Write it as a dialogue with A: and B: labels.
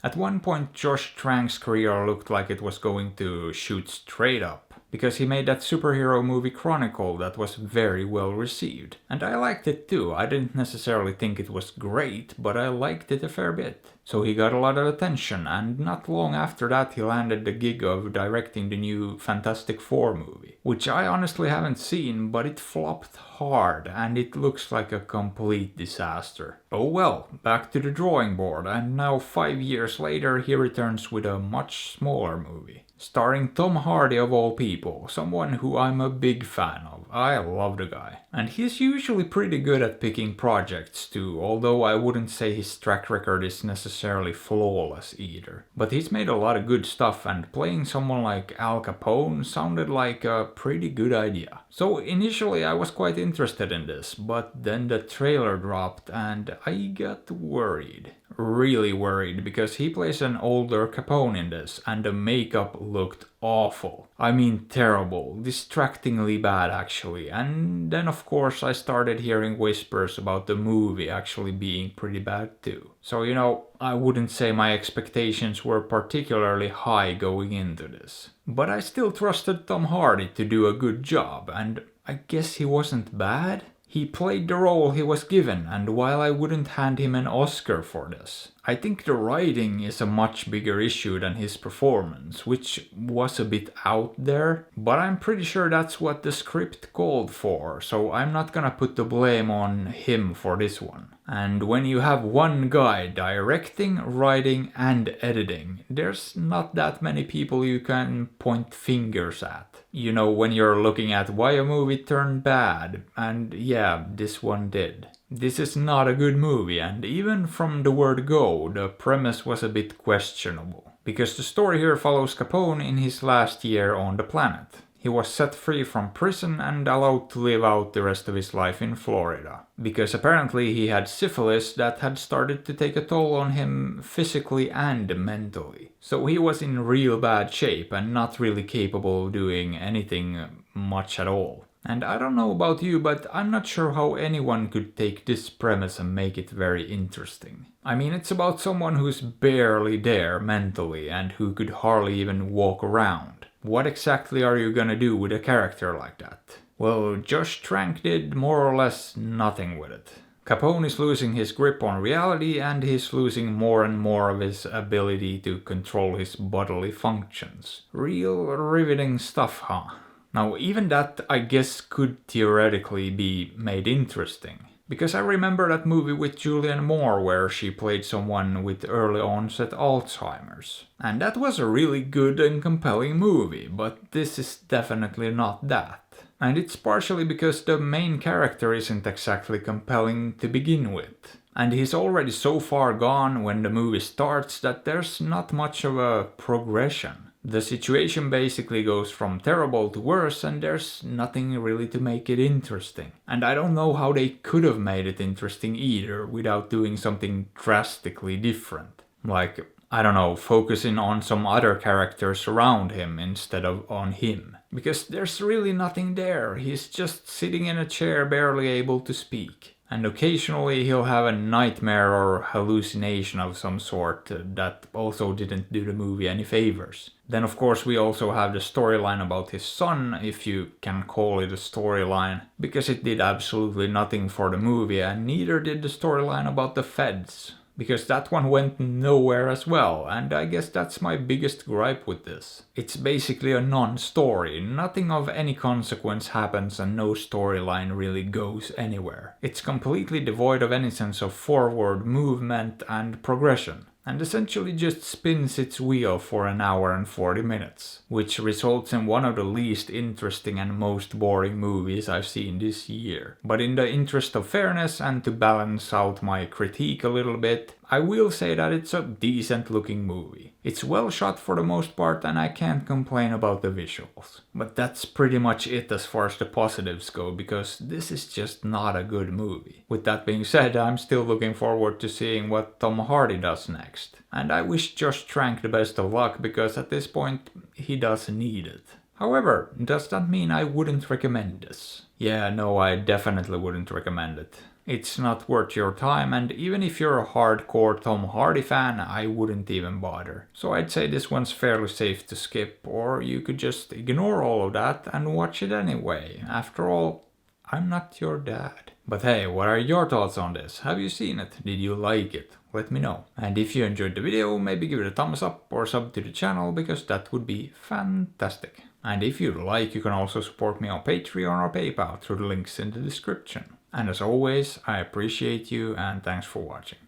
A: At one point Josh Trank's career looked like it was going to shoot straight up, because he made that superhero movie Chronicle that was very well received. And I liked it too. I didn't necessarily think it was great, but I liked it a fair bit. So he got a lot of attention, and not long after that he landed the gig of directing the new Fantastic Four movie, which I honestly haven't seen, but it flopped hard and it looks like a complete disaster. Oh well, back to the drawing board, and now 5 years later he returns with a much smaller movie. Starring Tom Hardy of all people, someone who I'm a big fan of. I love the guy. And he's usually pretty good at picking projects too, although I wouldn't say his track record is necessarily flawless either. But he's made a lot of good stuff, and playing someone like Al Capone sounded like a pretty good idea. So initially I was quite interested in this, but then the trailer dropped and I got worried. Really worried, because he plays an older Capone in this, and the makeup looked awful. I mean terrible, distractingly bad actually. And then of course I started hearing whispers about the movie actually being pretty bad too. So I wouldn't say my expectations were particularly high going into this. But I still trusted Tom Hardy to do a good job, and I guess he wasn't bad. He played the role he was given, and while I wouldn't hand him an Oscar for this, I think the writing is a much bigger issue than his performance, which was a bit out there, but I'm pretty sure that's what the script called for, so I'm not gonna put the blame on him for this one. And when you have one guy directing, writing and editing, there's not that many people you can point fingers at. When you're looking at why a movie turned bad, and yeah, this one did. This is not a good movie, and even from the word go, the premise was a bit questionable. Because the story here follows Capone in his last year on the planet. He was set free from prison and allowed to live out the rest of his life in Florida. Because apparently he had syphilis that had started to take a toll on him physically and mentally. So he was in real bad shape and not really capable of doing anything much at all. And I don't know about you, but I'm not sure how anyone could take this premise and make it very interesting. I mean, it's about someone who's barely there mentally and who could hardly even walk around. What exactly are you gonna do with a character like that? Well, Josh Trank did more or less nothing with it. Capone is losing his grip on reality, and he's losing more and more of his ability to control his bodily functions. Real riveting stuff, huh? Now, even that, I guess, could theoretically be made interesting. Because I remember that movie with Julianne Moore where she played someone with early onset Alzheimer's. And that was a really good and compelling movie, but this is definitely not that. And it's partially because the main character isn't exactly compelling to begin with. And he's already so far gone when the movie starts that there's not much of a progression. The situation basically goes from terrible to worse, and there's nothing really to make it interesting. And I don't know how they could have made it interesting either without doing something drastically different. Like, I don't know, focusing on some other characters around him instead of on him. Because there's really nothing there, he's just sitting in a chair barely able to speak. And occasionally he'll have a nightmare or hallucination of some sort that also didn't do the movie any favors. Then of course we also have the storyline about his son, if you can call it a storyline, because it did absolutely nothing for the movie, and neither did the storyline about the feds. Because that one went nowhere as well, and I guess that's my biggest gripe with this. It's basically a non-story, nothing of any consequence happens and no storyline really goes anywhere. It's completely devoid of any sense of forward movement and progression, and essentially just spins its wheel for an hour and 40 minutes, which results in one of the least interesting and most boring movies I've seen this year. But in the interest of fairness and to balance out my critique a little bit, I will say that it's a decent looking movie. It's well shot for the most part, and I can't complain about the visuals. But that's pretty much it as far as the positives go, because this is just not a good movie. With that being said, I'm still looking forward to seeing what Tom Hardy does next. And I wish Josh Trank the best of luck, because at this point he does need it. However, does that mean I wouldn't recommend this? Yeah, no, I definitely wouldn't recommend it. It's not worth your time, and even if you're a hardcore Tom Hardy fan, I wouldn't even bother. So I'd say this one's fairly safe to skip, or you could just ignore all of that and watch it anyway. After all, I'm not your dad. But hey, what are your thoughts on this? Have you seen it? Did you like it? Let me know. And if you enjoyed the video, maybe give it a thumbs up or sub to the channel, because that would be fantastic. And if you'd like, you can also support me on Patreon or PayPal through the links in the description. And as always, I appreciate you and thanks for watching.